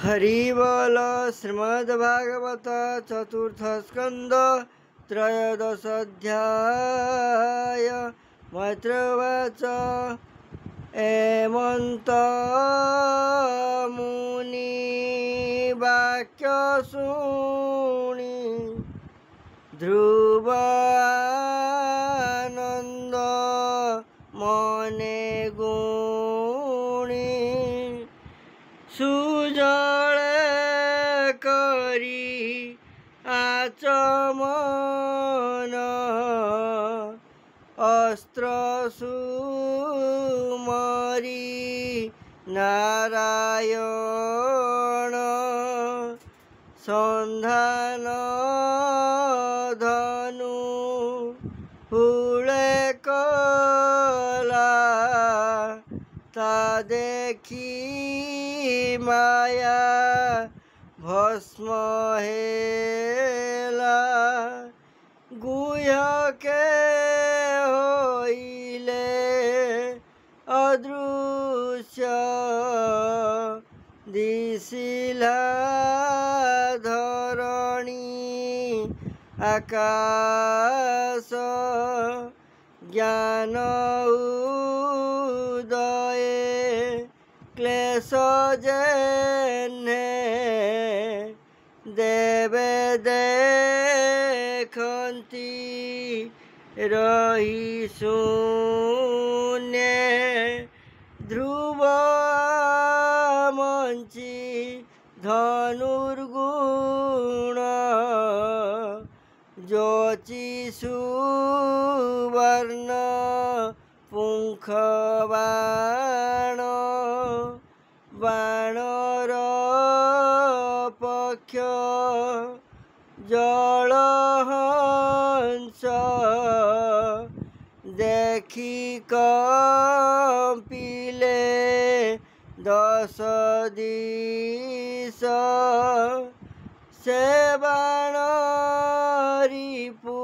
हरिबोल श्रीमद्भागवत चतुर्थ स्कंद त्रयोदश अध्याय। मैत्रेयवाच एमंत मुनि वाक्य शुणि ध्रुव आनंद मने गुणी सुजले करी आचमन अस्त्र सुमरी नारायण संधान धनु हुळे कला ता देखी माया भस्म हेला गुह्यके होइले अदृश्य दिशिला धरणी आकाश ज्ञान उदये क्लेश जेन्हे देवे देखन्ति रही शून्य ध्रुव मंची धनुर्गुण जोचि सुवर्ण पुंख बाण बाणर पक्ष जलहंस देखी कंपिले दश दिश से बाण रिपु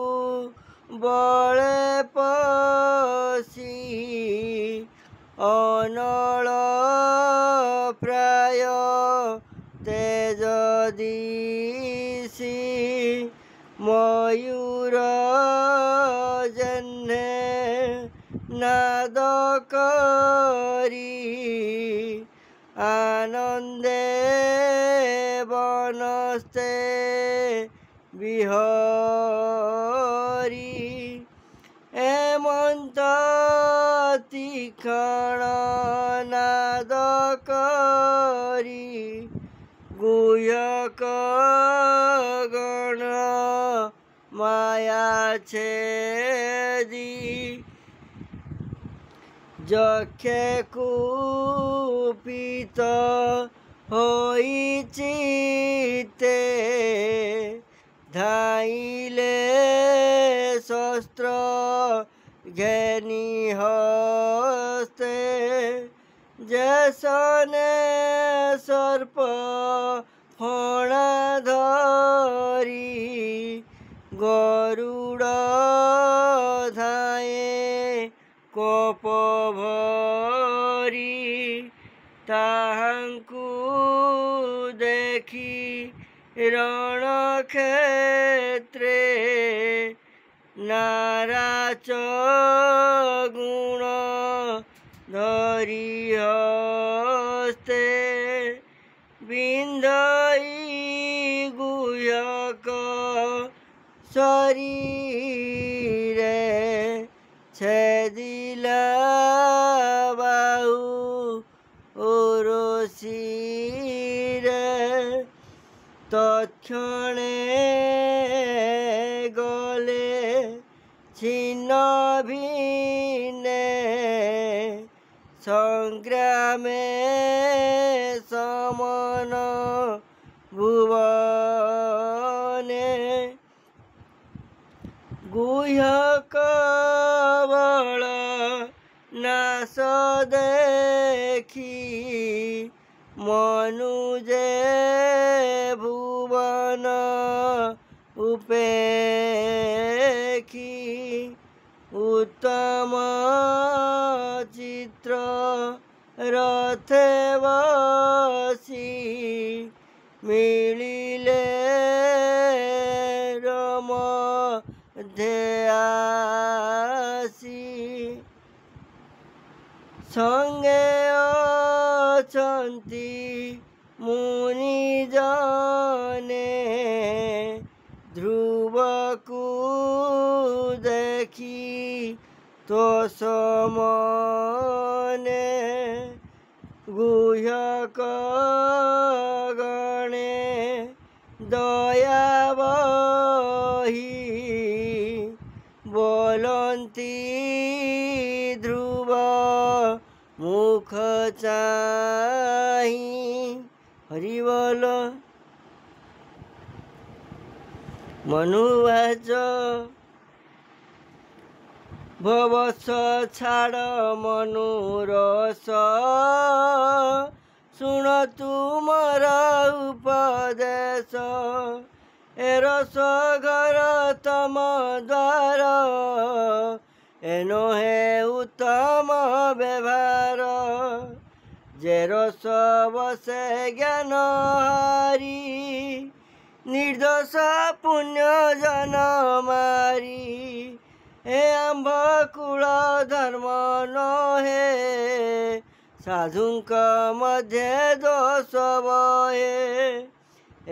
बळे पसी अनल प्राय तेज दिशि मयूर जन्हे नाद करी आनंदे बनस्ते विहरी एमंत तीक्ष्ण नाद करी गुह्यक गण माया छेदी जखे कुपित होई चित्ते धाइले शस्त्र घेनी हस्ते जैसने सर्प फणा धरी गरुड़ धाये कोप भरी ताहांकु देखी रण क्षेत्रे नाराच गुण धरी हस्ते बिंधई गुह्यक शरीरे छेदिला बाहु ओरोसिरे तत्क्षणे गले छिन्न भिन्ने संग्रामे समन भुवने गुह्यक बल नाश देखी मनुजे भुवन उपेखी उत्तम चित्र रथे बसी मिलिले मध्य आसी संगे अछंती मुनि जने ध्रुव को देखी तो समने गुह्यक गणे दया बही बोलंती ध्रुव मुख चाही हरि बोल मनुवाच भवस छाड़ मनुरस शुण तुमर उपदेश एरस घर तम द्वार एनो हे उत्तम व्यवहार जे रस बसे ज्ञान हारी निर्दोष पुण्य जन मारी हे आंभ कूल धर्म नहे साधुंक मध्य दोष बहे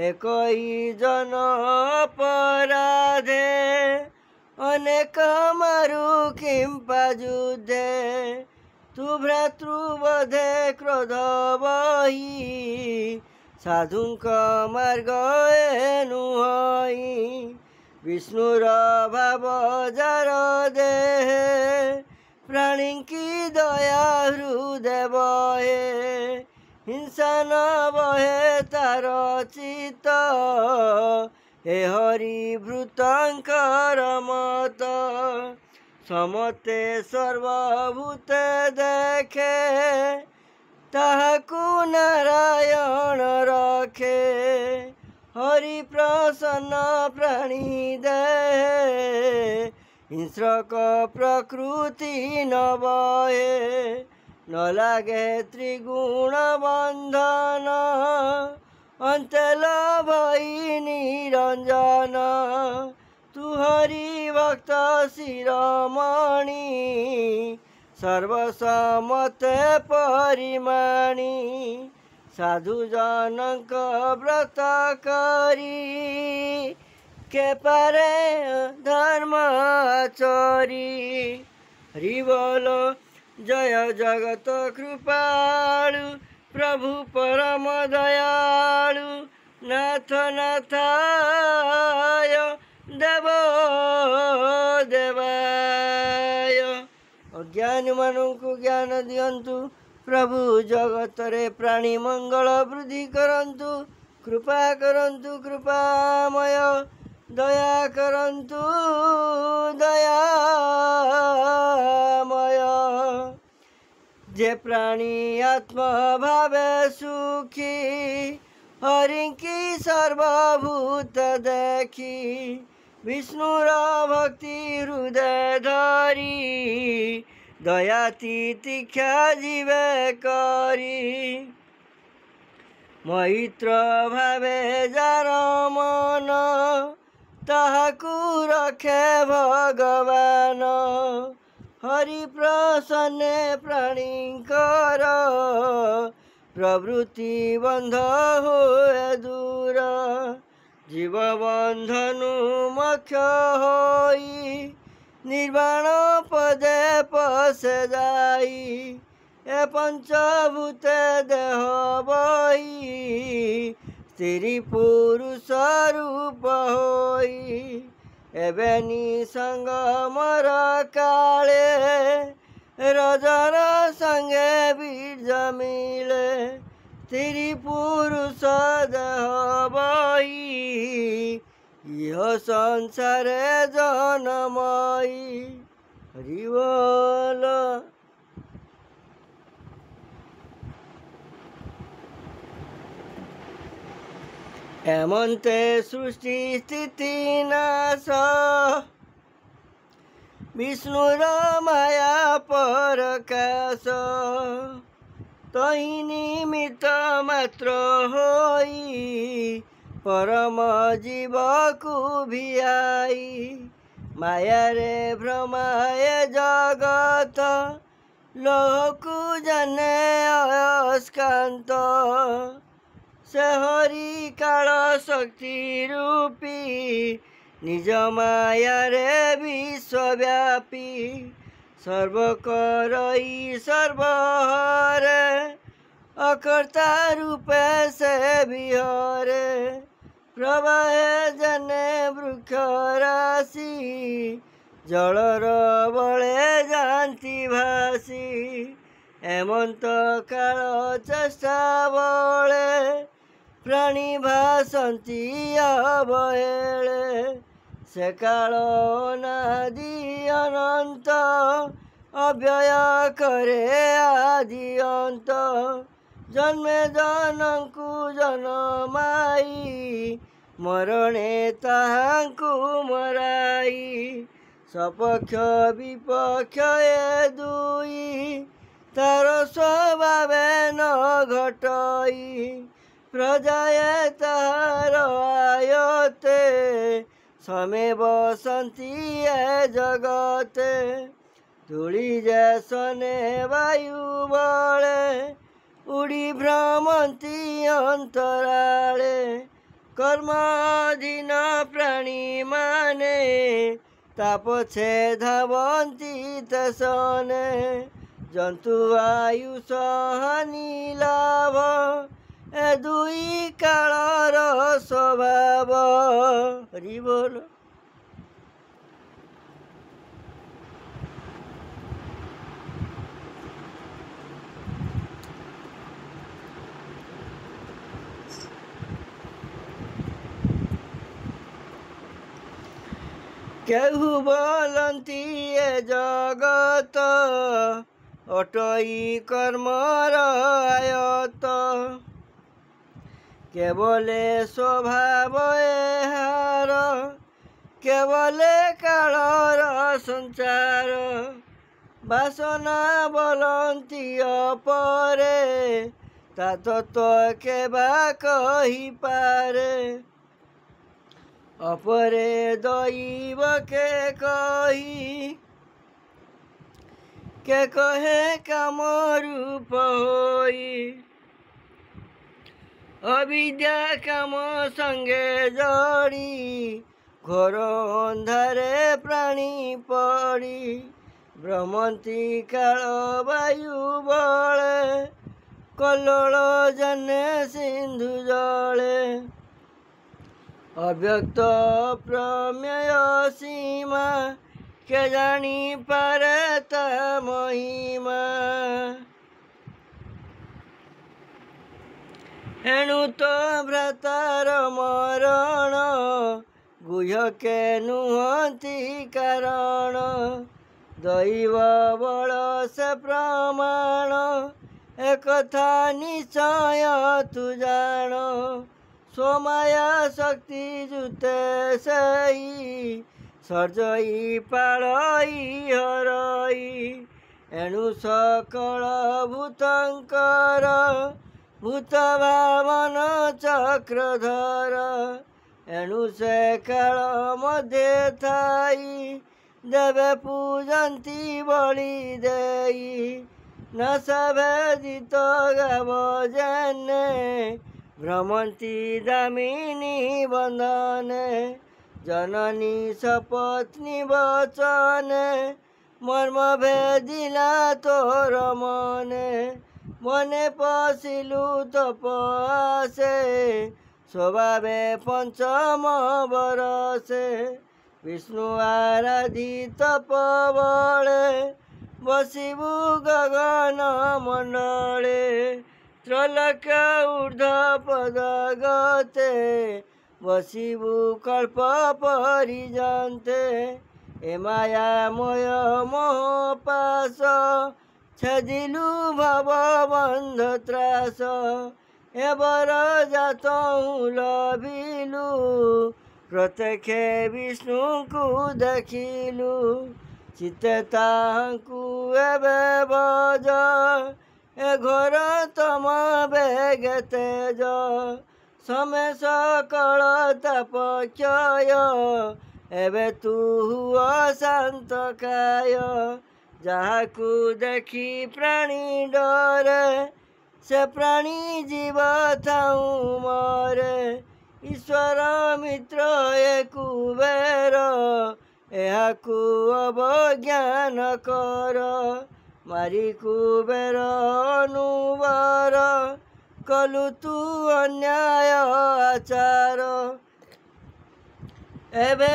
एक जन अपराधे अनेक मारु किंपा युद्धे तु भ्रातृवधे क्रोध बही साधुंक मार्ग नुहई विष्णुर भाव जार देहे प्राणी की दया हृदय बहे हिंसा न बहे तार चित हे हरिभृतंकर मत समते सर्वभूते देखे ताहाकु नारायण रखे हरि प्रसन्न प्राणी देहे हिंस्रक प्रकृति न बहे न लागे त्रिगुण बंधन अंतल भई निरंजन तु हरि भक्त शिरोमणि सर्वसमते परिमाणी साधु जनक व्रत करी के पारे धर्म चोरी हरि बोल जय जगत कृपालु प्रभु परम दयालु नाथ नाथाय देव देवाय अज्ञानी मानू ज्ञान दियंतु प्रभु जगत रे प्राणी मंगल वृद्धि करंतु कृपा करंतु कृपामय दया करंतु दयामय जे प्राणी आत्मा भावे सुखी हरि की सर्वभूत देखी विष्णुर भक्ति हृदय धरी दया तीतिक्षा जीवे करी मैत्र भावे जार मन ताहाकु रखे भगवान हरि प्रसन्ने प्राणीकर प्रवृत्ति बंध होए दूर जीव बंधनु मोक्ष होई निर्वाण पदे पसे जाई ए पंचभूत देह बही स्त्री पुरुष रूप होई एबे निसंग मर काले रजर संगे बीज मिले स्त्री पुरुष देह बही इह संसारे जनमयी हरि बोल एमंते सृष्टि स्थिति नाश विष्णुर माया परकाश तहि निमित्त मात्र होई परम जीव को भियाई माया रे भ्रमाय जगत लोकु जने अस्कांत से हरि काल शक्ति रूपी निज माया रे विश्वव्यापी सर्वकरई सर्वहरे अकर्ता रूपे से विहरे प्रवाहे जने वृक्ष राशि जलर बले जानती भासी एमंत काल चेष्टा बले प्राणी भासंती अवहेले से काल अनादि अनंत अव्यय करे आदि अंत जन्मे जनंकु जनमाई मरणे ताहांकु मराई सपक्ष विपक्ष ए दुई तार स्वभावे न घटई प्रजाए ताहार आयते समे बसंती ए जगते धूली जैसने वायु बले उड़ी भ्रमंती अंतराले कर्माधीन प्राणी माने तापछे धावंती तसने जंतु आयुष हानि लाभ ए दुई कालर स्वभाव हरि बोल। केहु बोलंती ए जगत अटई कर्मर आयत केवले स्वभाव एहार केवले कालर संचार बासना बोलंती अपरे ता तत्व केबा कही पारे अपरे दैव के कही के कहे काम रूप होई अविद्या काम संगे जड़ी घोर अंधारे प्राणी पड़ी भ्रमंती काल वायु बले कल्लोल जने सिंधु जले अव्यक्त प्रमेय सीमा के जानी पारे ता महिमा एणु तो भ्रातार मरण गुह्य के नुहंती कारण दैव बल से प्रमाण एकथा निश्चय तु जान स्वमाया शक्ति जुते सही सर्जई पालई हरई एणु सकल भूतंकर भूत भावन चक्रधर एणु से काल मध्य थाई देवे पूजंती बलि देई न सभेदित गाव जने भ्रमंती दामिनी बंधने जननी सपत्नी वचने मर्म भेदिला तोर मने मने पशिलु तप आसे स्वभावे पंचम बरसे विष्णु आराधित बले बसिबु गगन मंडले त्रैलोक्य ऊर्ध्व पद गते बसिबु कल्प परिजन्ते ए माया मोय मोह पास छेदिलु भव बंध त्रास ए बर जात लभिलु प्रत्यक्षे विष्णु को देखिलु चित्ते ताहांकु एबे बज ଏ ଘୋର ତମ ବେଗ ତେଜ ସମେ ସକଳ ତାପ କ୍ଷୟ ଏବେ ତୁ ହୁଅ ଶାନ୍ତ କାୟ ଯାହାକୁ ଦେଖି ପ୍ରାଣୀ ଡରେ ସେ ପ୍ରାଣୀ ଜୀବ ଥାଉ ମରେ ଈଶ୍ୱର ମିତ୍ର ଏ କୁବେର ଏହାକୁ ଅବଜ୍ଞାନ କର ମାରି କୁବେର ଅନୁବର କଲୁ ତୁ ଅନ୍ୟାୟ ଆଚାର ଏବେ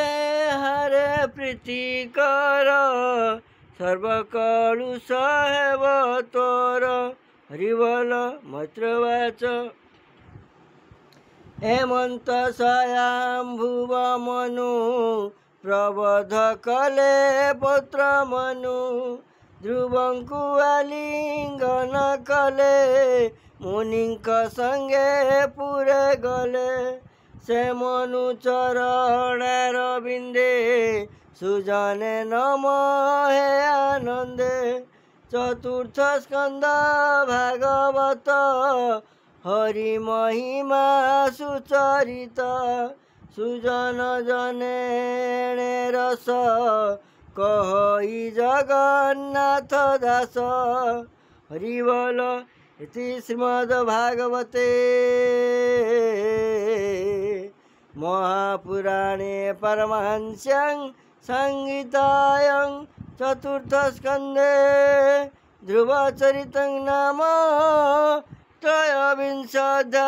ହାରେ ପ୍ରୀତି କର ସର୍ବକଳୁଷ ହେବ ତୋର ହରିବୋଲ ମୈତ୍ରବାଚ ହେମନ୍ତ ସ୍ୱୟଂଭୁବ ମନୁ ପ୍ରବୋଧ କଲେ ପୌତ୍ର ମନୁ ଧ୍ରୁବଙ୍କୁ ଆଲିଙ୍ଗନ କଲେ ମୁନିଙ୍କ ସଙ୍ଗେ ପୁରେ ଗଲେ ସେ ମନୁ ଚରଣାର ବିନ୍ଦେ ସୁଜନେ ନମ ହେ ଆନନ୍ଦେ ଚତୁର୍ଥ ସ୍କନ୍ଦ ଭାଗବତ ହରି ମହିମା ସୁଚରିତ ସୁଜନ ଜନେ ରସ କହି ଜଗନ୍ନାଥ ଦାସ ହରିବୋଲ इति श्रीमद्भागवते महापुराणे परमहंस्यां संहितायां चतुर्थस्कन्धे ध्रुवचरितं नाम त्रयोविंशोऽध्यायः।